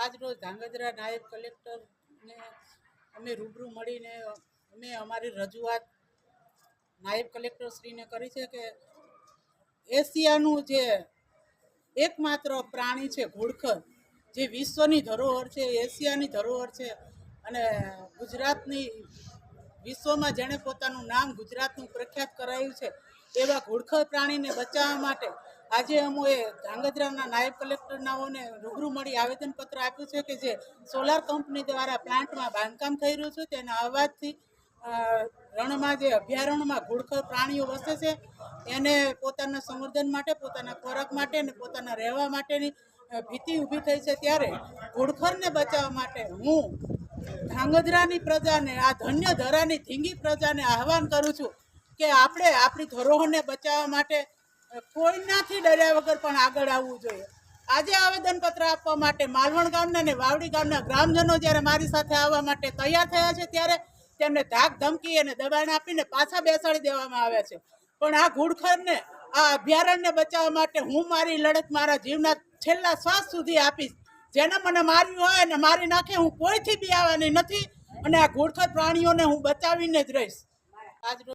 આજ રોજ ધાંગધ્રા નાયબ કલેક્ટરને અમે રૂબરૂ મળીને અમે અમારી રજૂઆત નાયબ કલેક્ટરશ્રીને કરી છે કે એશિયાનું જે એકમાત્ર પ્રાણી છે ઘોડખર, જે વિશ્વની ધરોહર છે, એશિયાની ધરોહર છે અને ગુજરાતની વિશ્વમાં જેણે પોતાનું નામ ગુજરાતનું પ્રખ્યાત કરાયું છે એવા ઘોડખર પ્રાણીને બચાવવા માટે આજે અમે ધાંગધ્રાના નાયબ કલેક્ટરનાઓને રૂબરૂ મળી આવેદનપત્ર આપ્યું છે કે જે સોલાર કંપની દ્વારા પ્લાન્ટમાં બાંધકામ થઈ રહ્યું છે તેના અવાજથી રણમાં જે અભયારણ્યમાં ઘોડખર પ્રાણીઓ વસે છે એને પોતાના સંવર્ધન માટે, પોતાના ખોરાક માટે અને પોતાના રહેવા માટેની ભીતિ ઊભી થઈ છે। ત્યારે ઘોડખરને બચાવવા માટે હું ધાંગધ્રાની પ્રજાને, આ ધન્ય ધરાની ધીંગી પ્રજાને આહવાન કરું છું કે આપણે આપણી ધરોહરને બચાવવા માટે કોઈનાથી ડર્યા વગર પણ આગળ આવવું જોઈએ। આજે આવેદનપત્ર આપવા માટે માલવણ ગામના અને વાવડી ગામના ગ્રામજનો જ્યારે મારી સાથે આવવા માટે તૈયાર થયા છે ત્યારે તેમને ધાક ધમકી અને દબાણ આપીને પાછા બેસાડી દેવામાં આવ્યા છે। પણ આ ઘોડખરને, આ અભયારણ્યને બચાવવા માટે હું મારી લડત મારા જીવના છેલ્લા શ્વાસ સુધી આપીશ। જેને મને માર્યું હોય અને મારી નાખે, હું કોઈથી બી આવવાની નથી અને આ ઘોડખર પ્રાણીઓને હું બચાવીને જ રહીશ। આજ